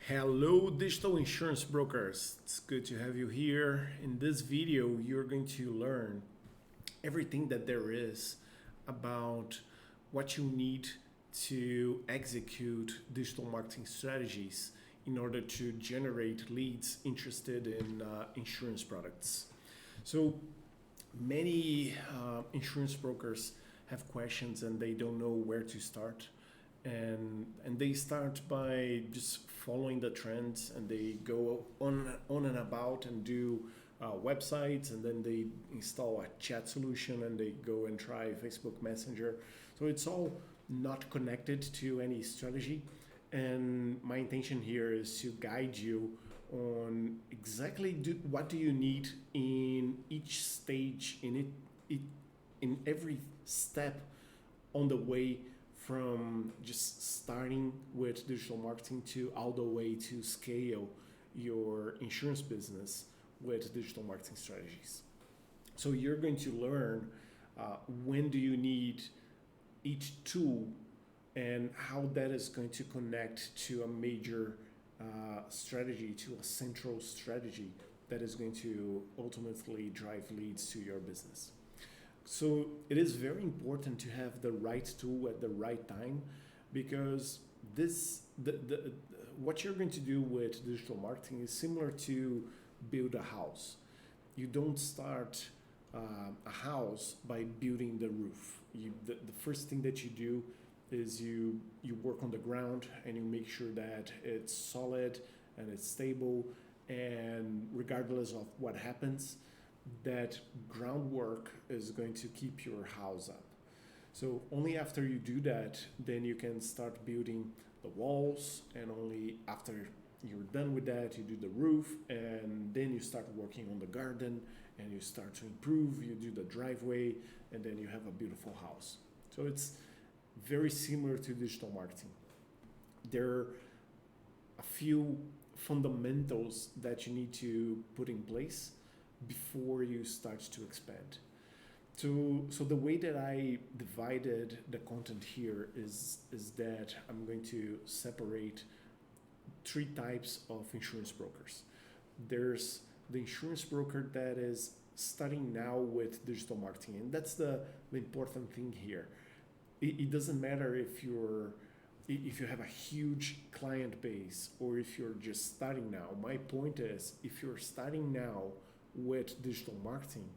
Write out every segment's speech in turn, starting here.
Hello, digital insurance brokers. It's good to have you here. In this video, you're going to learn everything that there is about what you need to execute digital marketing strategies in order to generate leads interested in insurance products. So many insurance brokers have questions and they don't know where to start, and they start by just following the trends, and they go on and about and do websites, and then they install a chat solution and they go and try Facebook Messenger. So it's all not connected to any strategy, and my intention here is to guide you on exactly what do you need in each stage, in every step on the way, from just starting with digital marketing to all the way to scale your insurance business with digital marketing strategies. So you're going to learn when do you need each tool and how that is going to connect to a major strategy, to a central strategy that is going to ultimately drive leads to your business. So it is very important to have the right tool at the right time, because what you're going to do with digital marketing is similar to build a house. You don't start a house by building the roof. The first thing that you do is you work on the ground and you make sure that it's solid and it's stable, and regardless of what happens, that groundwork is going to keep your house up. So only after you do that, then you can start building the walls, and only after you're done with that, you do the roof, and then you start working on the garden, and you start to improve, you do the driveway, and then you have a beautiful house. So it's very similar to digital marketing. There are a few fundamentals that you need to put in place before you start to expand. So the way that I divided the content here is that I'm going to separate three types of insurance brokers. There's the insurance broker that is starting now with digital marketing, and that's the important thing here. It doesn't matter if you have a huge client base or if you're just starting now. My point is, if you're starting now with digital marketing,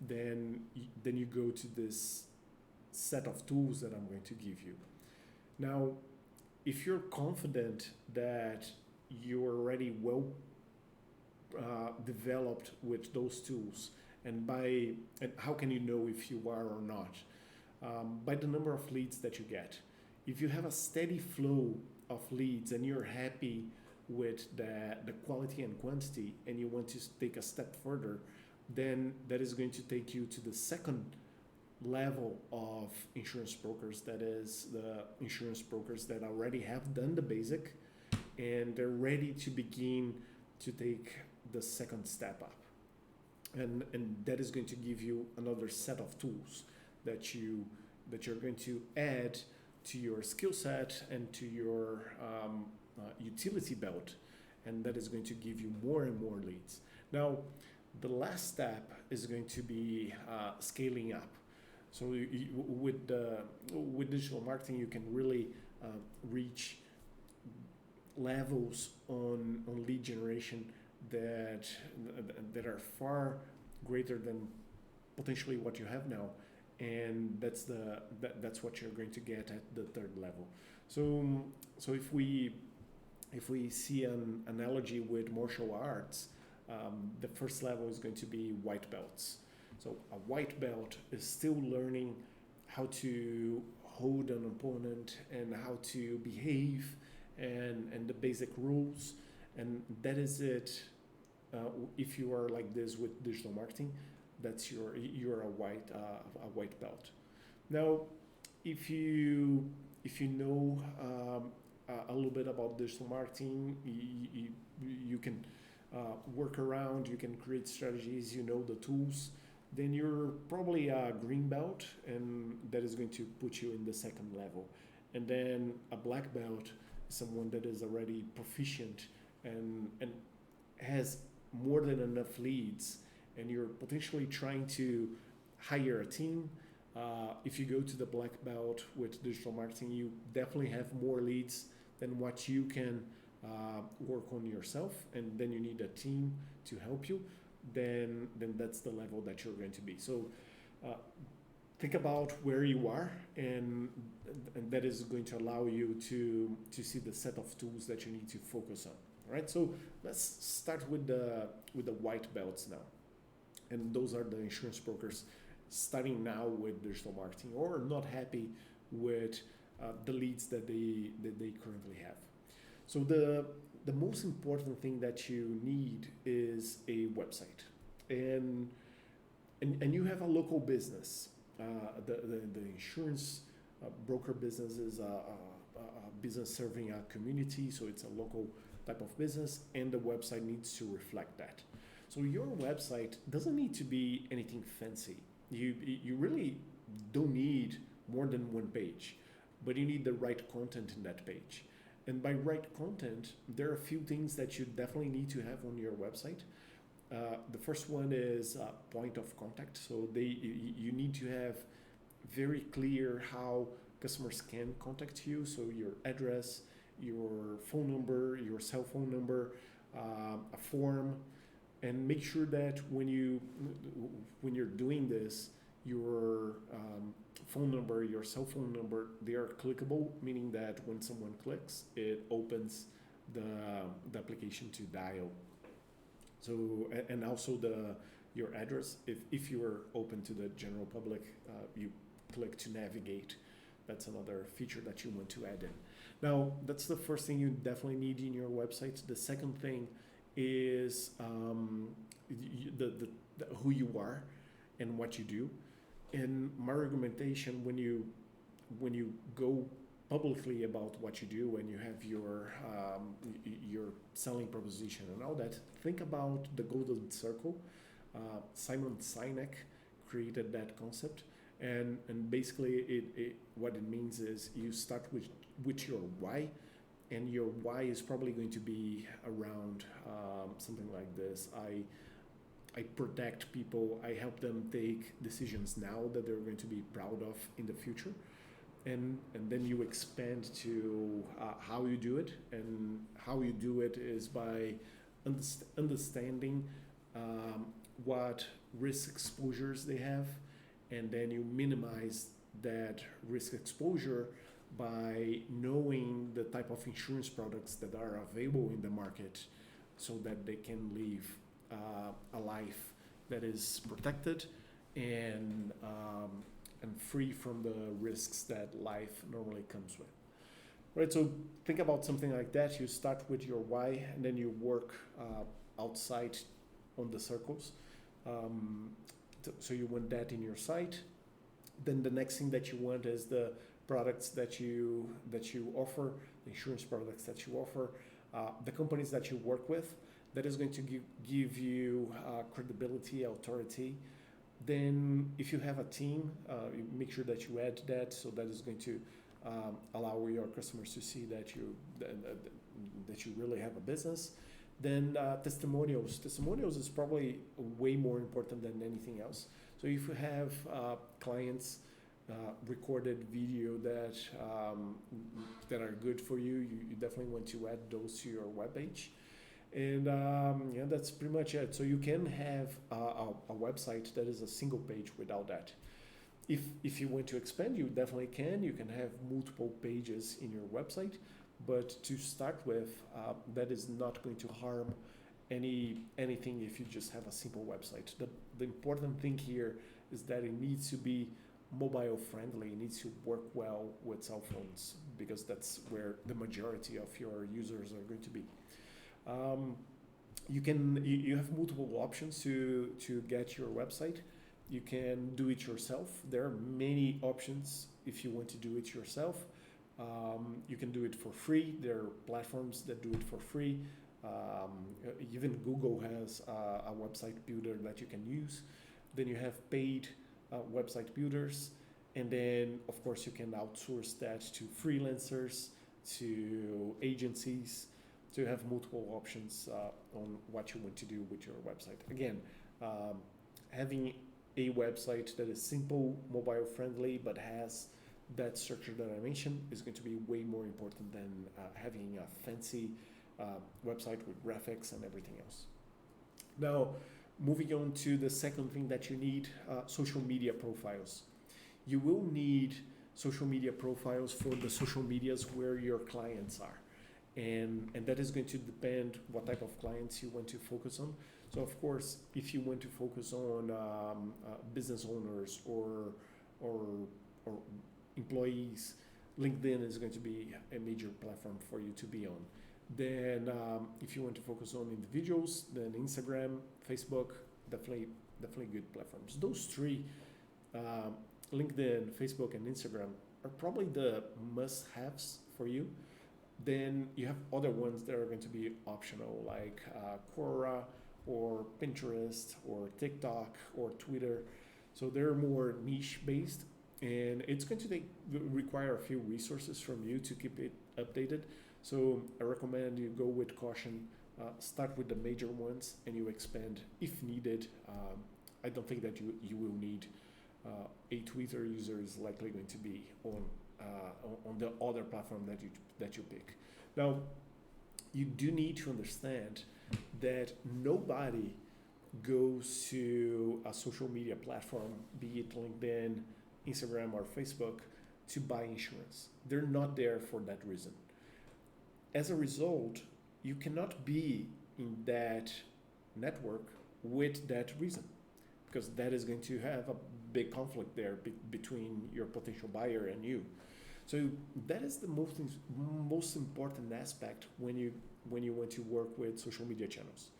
then you go to this set of tools that I'm going to give you. Now, if you're confident that you're already well developed with those tools, and how can you know if you are or not? By the number of leads that you get. If you have a steady flow of leads and you're happy with the quality and quantity, and you want to take a step further, then that is going to take you to the second level of insurance brokers. That is the insurance brokers that already have done the basic and they're ready to begin to take the second step up, and that is going to give you another set of tools that you're going to add to your skill set and to your utility belt, and that is going to give you more and more leads. Now, the last step is going to be scaling up. So with digital marketing, you can really reach levels on lead generation that are far greater than potentially what you have now, and that's what you're going to get at the third level. So if we see an analogy with martial arts, the first level is going to be white belts. So a white belt is still learning how to hold an opponent and how to behave, and the basic rules, and that is it. If you are like this with digital marketing, that's you're a white belt. Now, if you know a little bit about digital marketing, you can work around, you can create strategies, you know the tools, then you're probably a green belt, and that is going to put you in the second level. And then a black belt someone that is already proficient and has more than enough leads, and you're potentially trying to hire a team. If you go to the black belt with digital marketing, you definitely have more leads than what you can work on yourself, and then you need a team to help you. Then that's the level that you're going to be. So think about where you are, and that is going to allow you to see the set of tools that you need to focus on. All right, so let's start with the white belts now, and those are the insurance brokers starting now with digital marketing or not happy with the leads that they currently have. So the most important thing that you need is a website, and you have a local business. The insurance broker business is a business serving a community, so it's a local type of business, and the website needs to reflect that. So your website doesn't need to be anything fancy. You really don't need more than one page, but you need the right content in that page. And by right content, there are a few things that you definitely need to have on your website. The first one is point of contact. So you need to have very clear how customers can contact you. So your address, your phone number, your cell phone number, a form, and make sure that when you're doing this, your phone number, your cell phone number, they are clickable, meaning that when someone clicks, it opens the application to dial. So, and also your address, if you are open to the general public, you click to navigate. That's another feature that you want to add in. Now, that's the first thing you definitely need in your website. The second thing is who you are and what you do. And my recommendation, when you go publicly about what you do and you have your selling proposition and all that, think about the golden circle. Simon Sinek created that concept, and basically what it means is you start with your why, and your why is probably going to be around something like this. I protect people. I help them take decisions now that they're going to be proud of in the future. And then you expand to how you do it. And how you do it is by understanding what risk exposures they have. And then you minimize that risk exposure by knowing the type of insurance products that are available in the market so that they can live a life that is protected and free from the risks that life normally comes with. Right, so think about something like that. You start with your why, and then you work outside on the circles. So you want that in your site. Then the next thing that you want is the products that you offer, the insurance products that you offer, the companies that you work with. That is going to give you credibility, authority. Then if you have a team, you make sure that you add that, so that is going to allow your customers to see that you really have a business. Then testimonials. Testimonials is probably way more important than anything else. So if you have clients recorded video that are good for you, you definitely want to add those to your webpage. And that's pretty much it. So you can have a website that is a single page without that. If you want to expand, you definitely can. You can have multiple pages in your website, but to start with, that is not going to harm anything if you just have a simple website. The important thing here is that it needs to be mobile friendly. It needs to work well with cell phones, because that's where the majority of your users are going to be. You have multiple options to get your website. You can do it yourself. There are many options if you want to do it yourself. You can do it for free. There are platforms that do it for free. Even Google has a website builder that you can use. Then you have paid website builders, and then of course you can outsource that to freelancers. to agencies. So you have multiple options on what you want to do with your website. Again, having a website that is simple, mobile friendly, but has that structure that I mentioned is going to be way more important than having a fancy website with graphics and everything else. Now, moving on to the second thing that you need, social media profiles. You will need social media profiles for the social medias where your clients are. And that is going to depend what type of clients you want to focus on. So of course, if you want to focus on business owners or employees, LinkedIn is going to be a major platform for you to be on. Then if you want to focus on individuals, then Instagram, Facebook, definitely good platforms. Those three, LinkedIn, Facebook, and Instagram, are probably the must-haves for you. Then you have other ones that are going to be optional, like Quora or Pinterest or TikTok or Twitter. So they're more niche based, and it's going to require a few resources from you to keep it updated. So I recommend you go with caution. Start with the major ones, and you expand if needed. I don't think that you will need a Twitter user is likely going to be on the other platform that you pick. Now, you do need to understand that nobody goes to a social media platform, be it LinkedIn, Instagram, or Facebook, to buy insurance. They're not there for that reason. As a result, you cannot be in that network with that reason, because that is going to have a big conflict there between your potential buyer and you. So that is the most important aspect when you want to work with social media channels.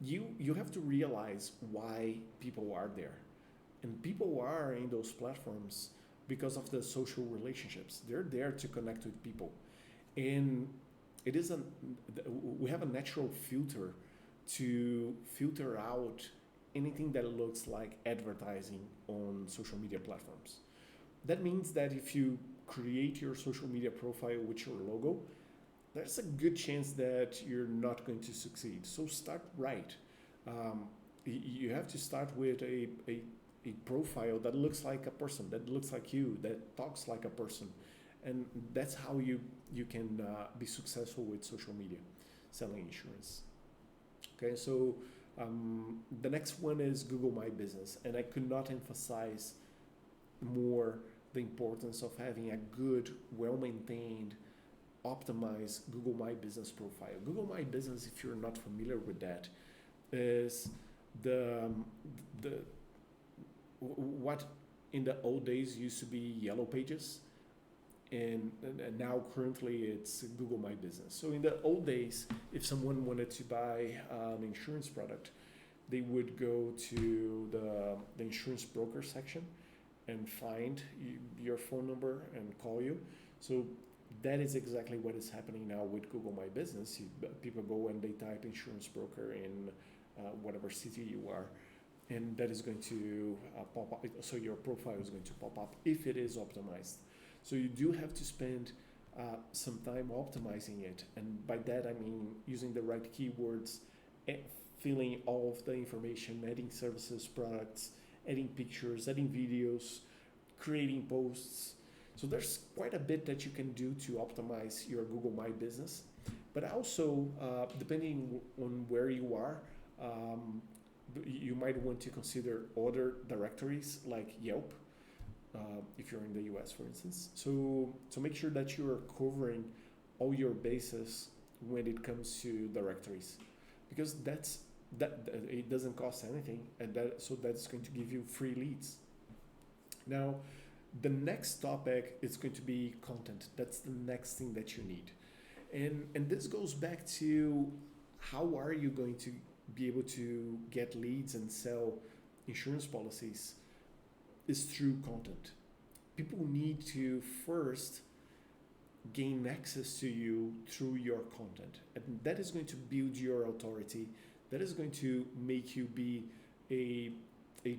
You have to realize why people are there, and people are in those platforms because of the social relationships. They're there to connect with people, and we have a natural filter to filter out anything that looks like advertising on social media platforms. That means that if you create your social media profile with your logo, there's a good chance that you're not going to succeed. So start right. You have to start with a profile that looks like a person, that looks like you, that talks like a person. And that's how you can be successful with social media, selling insurance. Okay, so the next one is Google My Business. And I could not emphasize more the importance of having a good, well-maintained, optimized Google My Business profile. Google My Business, if you're not familiar with that, is what in the old days used to be Yellow Pages, and now currently it's Google My Business. So in the old days, if someone wanted to buy an insurance product, they would go to the insurance broker section and find your phone number and call you. So that is exactly what is happening now with Google My Business. People go and they type insurance broker in whatever city you are, and that is going to pop up. So your profile is going to pop up if it is optimized. So you do have to spend some time optimizing it, and by that I mean using the right keywords, filling all of the information, adding services, products, adding pictures, adding videos, creating posts. So there's quite a bit that you can do to optimize your Google My Business. But also, depending on where you are, you might want to consider other directories like Yelp, if you're in the US, for instance. So make sure that you are covering all your bases when it comes to directories, because that it doesn't cost anything, and that's going to give you free leads. Now, the next topic is going to be content. That's the next thing that you need, and this goes back to how are you going to be able to get leads and sell insurance policies is through content. People need to first gain access to you through your content, and that is going to build your authority. That is going to make you be a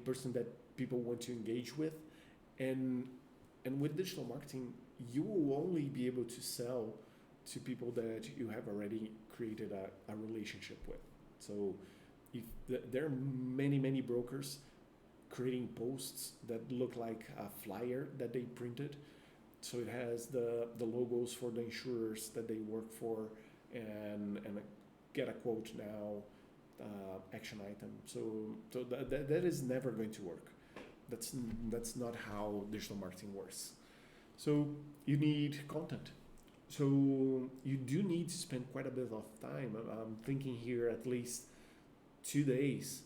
person that people want to engage with, and with digital marketing, you will only be able to sell to people that you have already created a relationship with. So if there are many brokers creating posts that look like a flyer that they printed. So it has the logos for the insurers that they work for, and get a quote now, action item. So that is never going to work. That's not how digital marketing works. So you need content. So you do need to spend quite a bit of time. I'm thinking here at least 2 days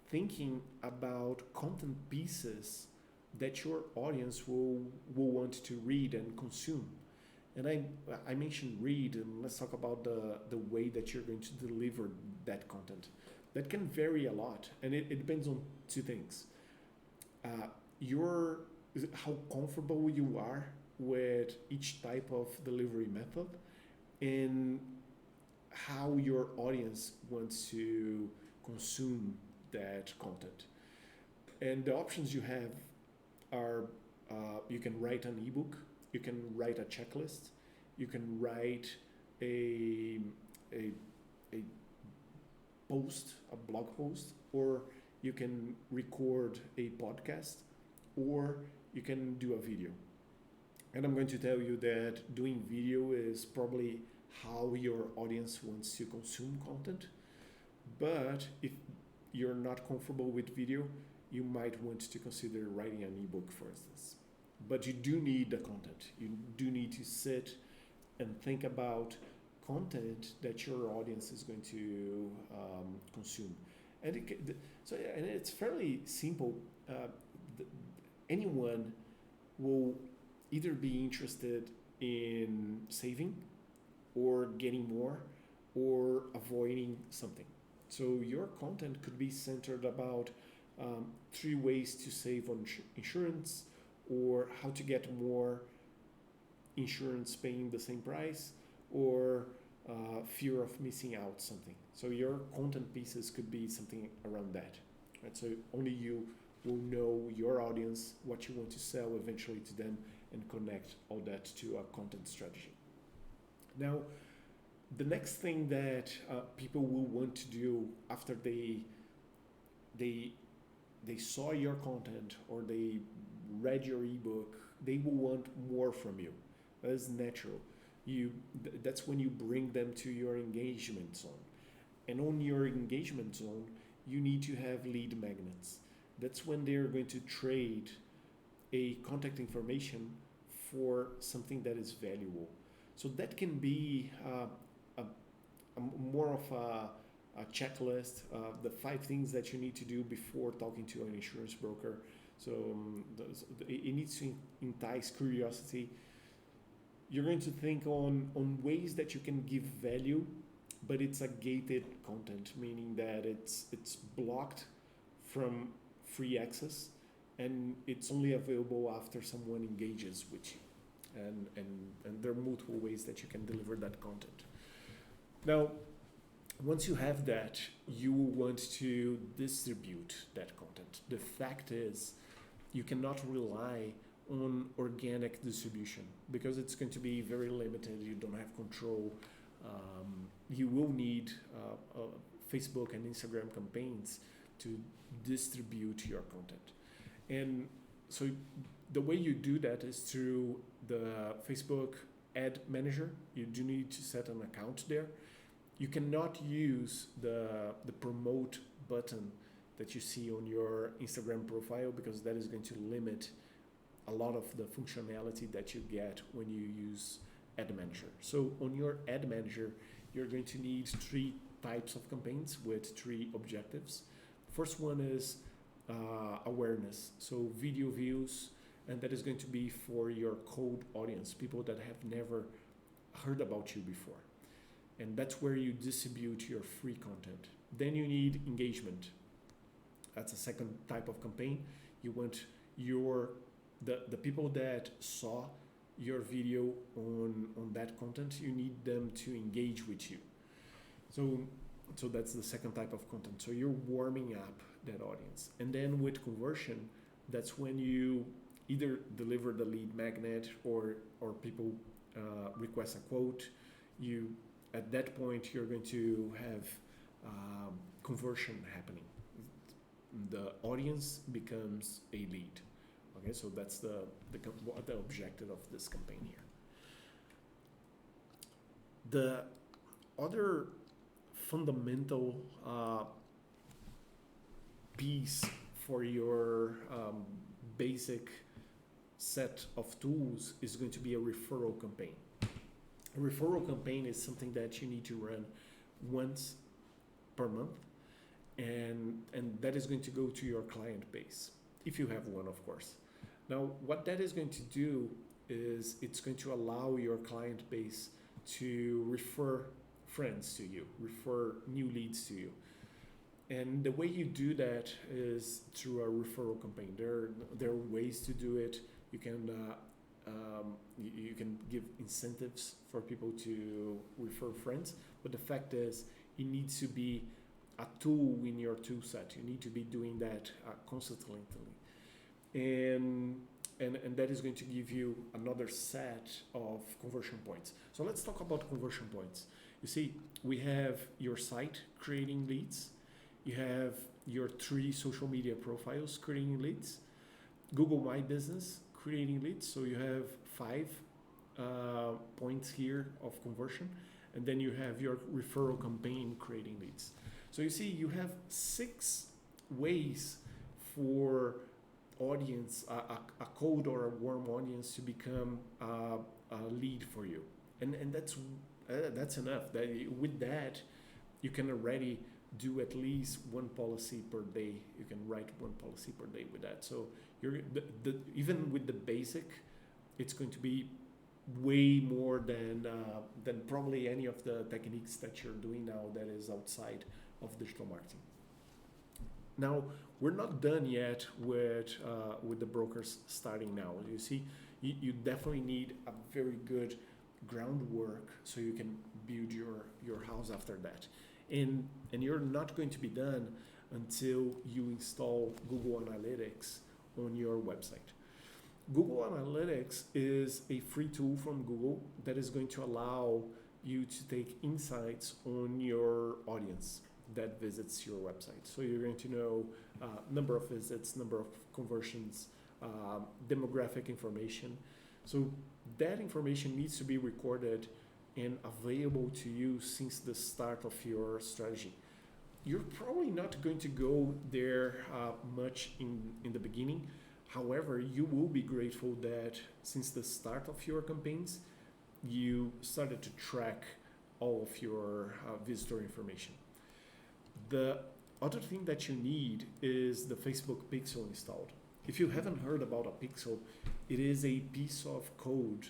thinking about content pieces that your audience will want to read and consume. And I mentioned read, and let's talk about the way that you're going to deliver that content. That can vary a lot, and it depends on 2 things. How comfortable you are with each type of delivery method, and how your audience wants to consume that content. And the options you have are you can write an ebook, you can write a checklist, you can write a post, a blog post, or you can record a podcast, or you can do a video. And I'm going to tell you that doing video is probably how your audience wants to consume content. But if you're not comfortable with video, you might want to consider writing an ebook, for instance. But you do need the content. You do need to sit and think about content that your audience is going to consume. And it's fairly simple. Anyone will either be interested in saving or getting more or avoiding something. So your content could be centered about 3 ways to save on insurance, or how to get more insurance paying the same price, or fear of missing out something. So your content pieces could be something around that. Right? So only you will know your audience, what you want to sell eventually to them, and connect all that to a content strategy. Now, the next thing that people will want to do after they saw your content or they read your ebook, they will want more from you. That is natural. That's when you bring them to your engagement zone. And on your engagement zone, you need to have lead magnets. That's when they're going to trade a contact information for something that is valuable. So that can be more of a checklist, the 5 things that you need to do before talking to an insurance broker. So it needs to entice curiosity. You're going to think on ways that you can give value, but it's a gated content, meaning that it's blocked from free access, and it's only available after someone engages with you. And there are multiple ways that you can deliver that content. Now, once you have that, you will want to distribute that content. The fact is, you cannot rely on organic distribution because it's going to be very limited. You don't have control. You will need Facebook and Instagram campaigns to distribute your content. And so the way you do that is through the Facebook ad manager. You do need to set an account there. You cannot use the promote button that you see on your Instagram profile, because that is going to limit a lot of the functionality that you get when you use ad manager. So on your ad manager, you're going to need 3 types of campaigns with 3 objectives. First one is awareness, so video views, and that is going to be for your cold audience, people that have never heard about you before. And that's where you distribute your free content. Then you need engagement. That's a second type of campaign. You want the people that saw your video on that content, you need them to engage with you. So that's the second type of content. So you're warming up that audience. And then with conversion, that's when you either deliver the lead magnet or people request a quote, you at that point you're going to have conversion happening. The audience becomes a lead. Okay, so that's the objective of this campaign here. The other fundamental piece for your basic set of tools is going to be a referral campaign. A referral campaign is something that you need to run once per month, and that is going to go to your client base, if you have one, of course. Now, what that is going to do is it's going to allow your client base to refer friends to you, refer new leads to you. And the way you do that is through a referral campaign. There are ways to do it. You can you can give incentives for people to refer friends, but the fact is it needs to be a tool in your tool set. You need to be doing that constantly, and that is going to give you another set of conversion points. So let's talk about conversion points. You see, we have your site creating leads. You have your 3 social media profiles creating leads. Google My Business creating leads. So you have 5 points here of conversion. And then you have your referral campaign creating leads. So you see, you have 6 ways for audience, a cold or a warm audience to become a lead for you. And that's enough. With that, you can already do at least 1 policy per day. You can write 1 policy per day with that. So even with the basic, it's going to be way more than probably any of the techniques that you're doing now that is outside of digital marketing. Now, we're not done yet with the brokers starting now. You see, you definitely need a very good groundwork so you can build your house after that. And you're not going to be done until you install Google Analytics on your website. Google Analytics is a free tool from Google that is going to allow you to take insights on your audience that visits your website. So you're going to know number of visits, number of conversions, demographic information. So that information needs to be recorded and available to you since the start of your strategy. You're probably not going to go there much in the beginning. However, you will be grateful that since the start of your campaigns, you started to track all of your visitor information. The other thing that you need is the Facebook Pixel installed. If you haven't heard about a pixel, it is a piece of code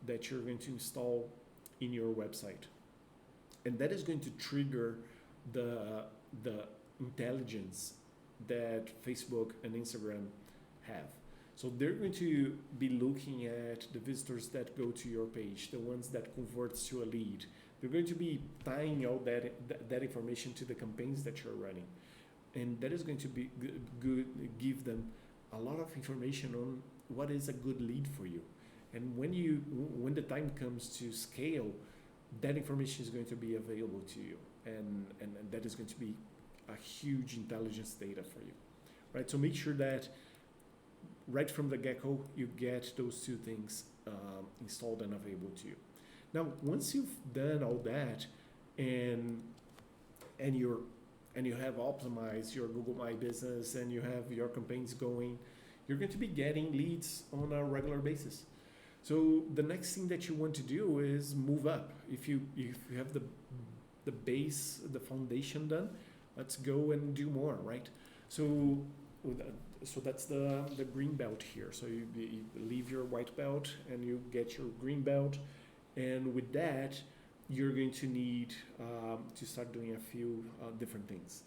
that you're going to install in your website. And that is going to trigger the intelligence that Facebook and Instagram have. So they're going to be looking at the visitors that go to your page, the ones that converts to a lead. They're going to be tying all that information to the campaigns that you're running. And that is going to be good, give them a lot of information on what is a good lead for you. And when the time comes to scale, that information is going to be available to you. And that is going to be a huge intelligence data for you, right? So make sure that right from the get-go, you get those 2 things installed and available to you. Now, once you've done all that and you have optimized your Google My Business and you have your campaigns going, you're going to be getting leads on a regular basis. So the next thing that you want to do is move up. If you have the base, the foundation done, let's go and do more, right? So that's the green belt here. So you leave your white belt and you get your green belt. And with that, you're going to need to start doing a few different things.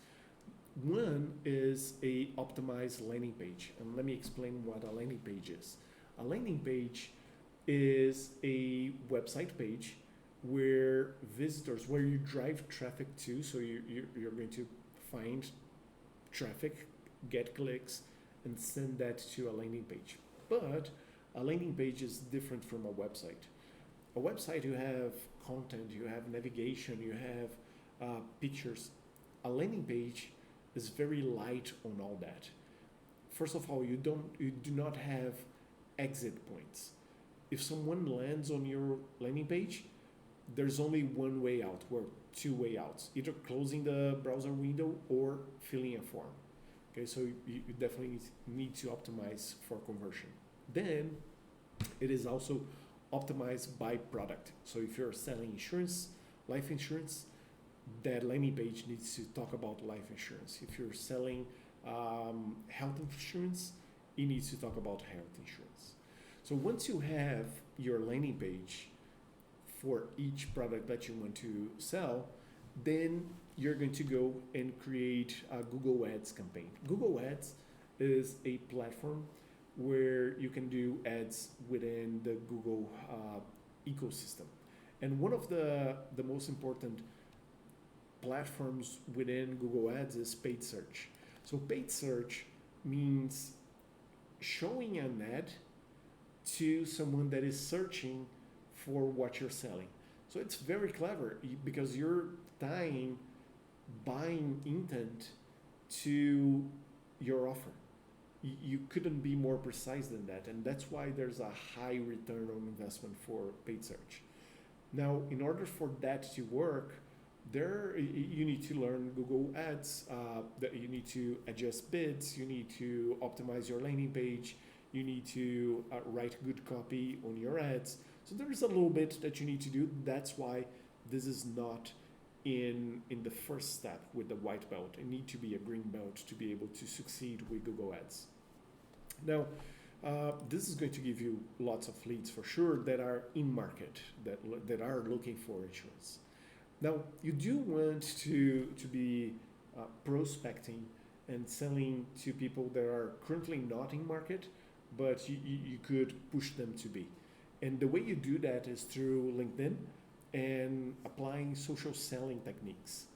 One is a optimized landing page. And let me explain what a landing page is. A landing page is a website page where you drive traffic to. So you're going to find traffic, get clicks, and send that to a landing page. But a landing page is different from a website. A website, you have content, you have navigation, you have pictures. A landing page is very light on all that. First of all, you do not have exit points. If someone lands on your landing page, there's only one way out, or two way outs, either closing the browser window or filling a form. Okay, so you definitely need to optimize for conversion. Then it is also optimized by product. So if you're selling insurance, life insurance, that landing page needs to talk about life insurance. If you're selling health insurance, it needs to talk about health insurance. So once you have your landing page for each product that you want to sell, then you're going to go and create a Google Ads campaign. Google Ads is a platform where you can do ads within the Google ecosystem. And one of the most important platforms within Google Ads is paid search. So paid search means showing an ad to someone that is searching for what you're selling. So it's very clever because you're tying buying intent to your offer. You couldn't be more precise than that, and that's why there's a high return on investment for paid search. Now, in order for that to work, you need to learn Google Ads, you need to adjust bids, you need to optimize your landing page, you need to write good copy on your ads. So there's a little bit that you need to do. That's why this is not in the first step with the white belt. You need to be a green belt to be able to succeed with Google Ads. Now, this is going to give you lots of leads for sure that are in market, that are looking for insurance. Now, you do want to be prospecting and selling to people that are currently not in market, but you could push them to be. And the way you do that is through LinkedIn and applying social selling techniques.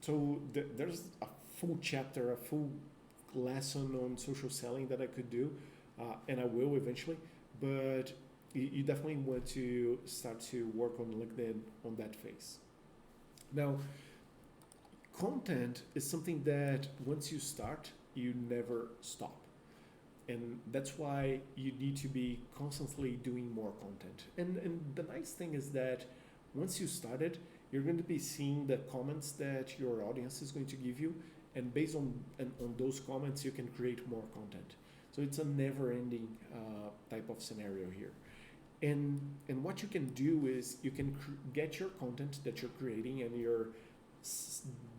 So there's a full chapter, a full lesson on social selling that I could do, and I will eventually, but you definitely want to start to work on LinkedIn on that phase. Now, content is something that once you start, you never stop. And that's why you need to be constantly doing more content. And the nice thing is that once you started, you're going to be seeing the comments that your audience is going to give you. And based on those comments, you can create more content. So it's a never-ending type of scenario here. And what you can do is you can get your content that you're creating and you're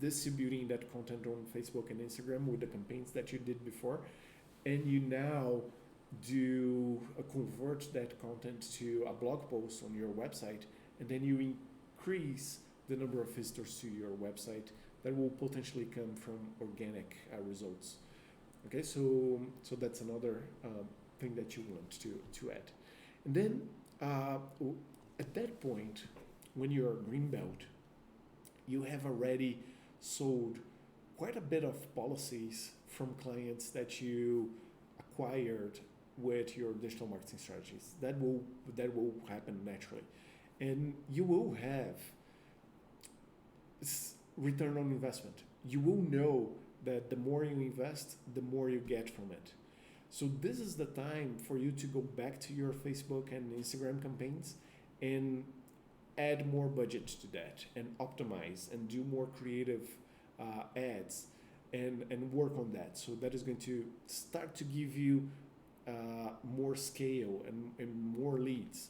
distributing that content on Facebook and Instagram with the campaigns that you did before. And you now convert that content to a blog post on your website, and then you increase the number of visitors to your website that will potentially come from organic results. Okay, so that's another thing that you want to add. And then at that point, when you're a green belt, you have already sold quite a bit of policies from clients that you acquired with your digital marketing strategies. That will happen naturally, and you will have return on investment. You will know that the more you invest, the more you get from it. So this is the time for you to go back to your Facebook and Instagram campaigns and add more budget to that and optimize and do more creative ads and work on that. So that is going to start to give you more scale and more leads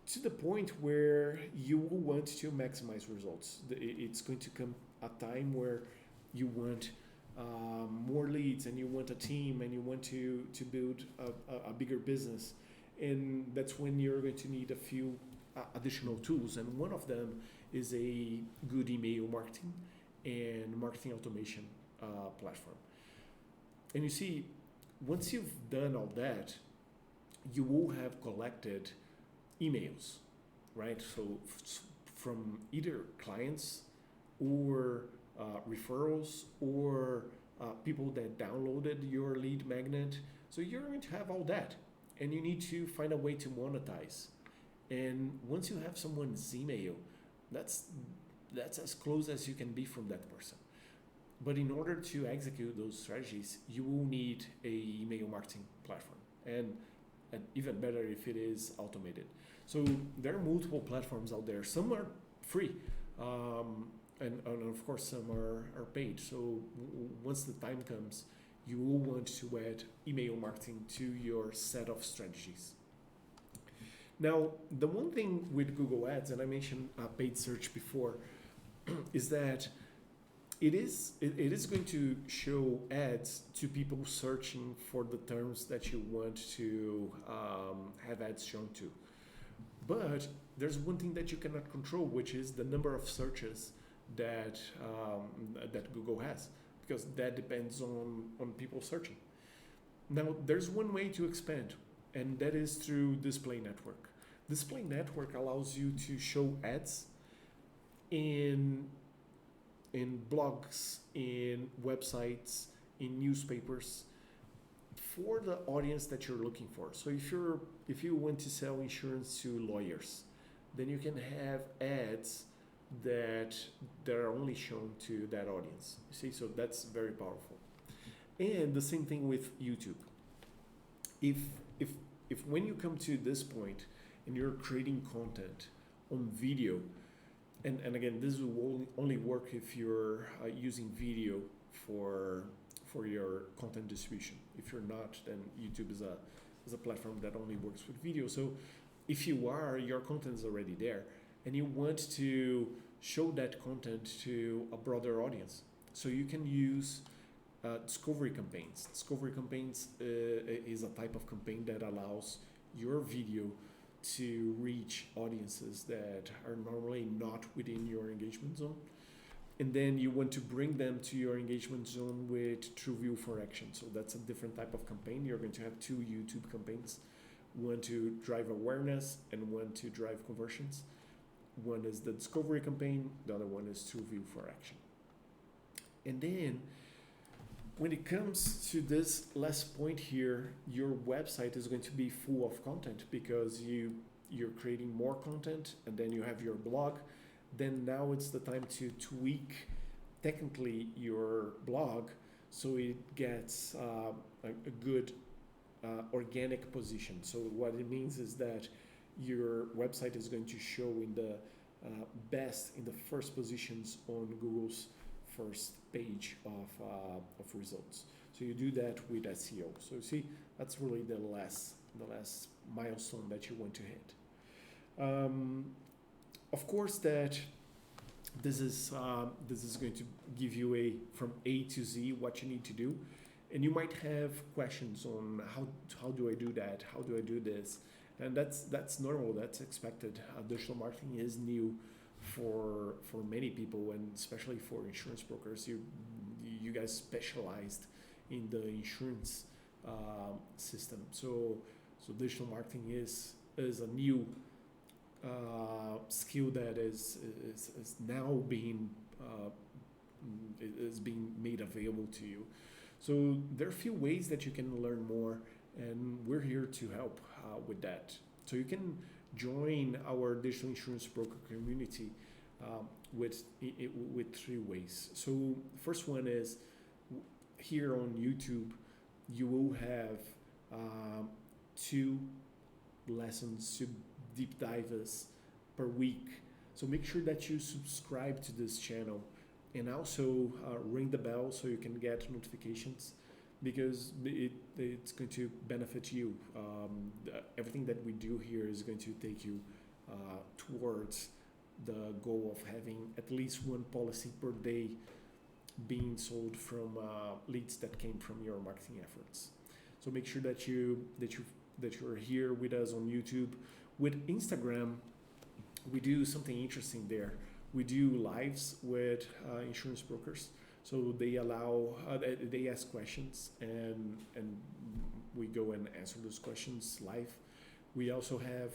to the point where you will want to maximize results. It's going to come a time where you want more leads and you want a team and you want to build a bigger business. And that's when you're going to need a few additional tools. And one of them is a good email marketing and marketing automation platform. And you see, once you've done all that, you will have collected emails, right? So from either clients or referrals or people that downloaded your lead magnet. So you're going to have all that, and you need to find a way to monetize. And once you have someone's email, that's that's as close as you can be from that person. But in order to execute those strategies, you will need a email marketing platform, and even better if it is automated. So there are multiple platforms out there. Some are free, and of course some are paid. So once the time comes, you will want to add email marketing to your set of strategies. Now, the one thing with Google Ads, and I mentioned paid search before, is that it is going to show ads to people searching for the terms that you want to have ads shown to. But there's one thing that you cannot control, which is the number of searches that that Google has, because that depends on people searching. Now, there's one way to expand, and that is through Display Network. Display Network allows you to show ads in blogs, in websites, in newspapers for the audience that you're looking for. So if you want to sell insurance to lawyers, then you can have ads that are only shown to that audience. You see, so that's very powerful. And the same thing with YouTube. If when you come to this point and you're creating content on video, and again, this will only work if you're using video for your content distribution. If you're not, then YouTube is a platform that only works with video. So if you are, your content is already there, and you want to show that content to a broader audience. So you can use discovery campaigns. Discovery campaigns is a type of campaign that allows your video to reach audiences that are normally not within your engagement zone. And then you want to bring them to your engagement zone with TrueView for Action. So that's a different type of campaign. You're going to have two YouTube campaigns, one to drive awareness and one to drive conversions. One is the discovery campaign, the other one is TrueView for Action. And then when it comes to this last point here, your website is going to be full of content because you're creating more content, and then you have your blog. Then now it's the time to tweak technically your blog so it gets a good organic position. So what it means is that your website is going to show in the in the first positions on Google's first page of results. So you do that with SEO. So you see, that's really the last milestone that you want to hit. Of course, that this is going to give you from A to Z what you need to do, and you might have questions on how do I do that? How do I do this? And that's normal. That's expected. Digital marketing is new for many people, and especially for insurance brokers. You guys specialized in the insurance system. So digital marketing is a new skill that is now being made available to you. So there are a few ways that you can learn more, and we're here to help with that. So you can join our digital insurance broker community with three ways. So the first one is here on YouTube, you will have 2 lessons, 2 deep dives per week. So make sure that you subscribe to this channel, and also ring the bell so you can get notifications, because it's going to benefit you. Everything that we do here is going to take you towards the goal of having at least 1 policy per day being sold from leads that came from your marketing efforts. So make sure that you're here with us on YouTube. With Instagram, we do something interesting there. We do lives with insurance brokers. So they they ask questions, and we go and answer those questions live. We also have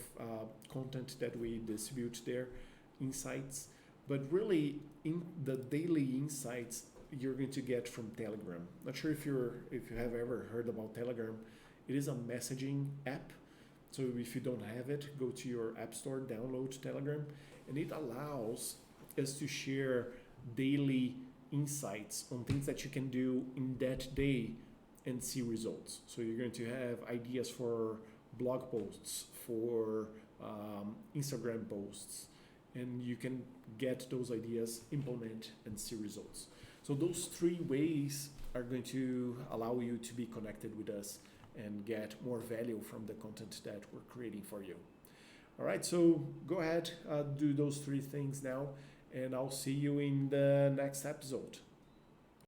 content that we distribute there, insights. But really, in the daily insights, you're going to get from Telegram. Not sure if you have ever heard about Telegram. It is a messaging app. So if you don't have it, go to your app store, download Telegram, and it allows us to share daily insights on things that you can do in that day and see results. So you're going to have ideas for blog posts, for Instagram posts, and you can get those ideas, implement, and see results. So those 3 ways are going to allow you to be connected with us and get more value from the content that we're creating for you. All right, so go ahead, do those 3 things now, and I'll see you in the next episode.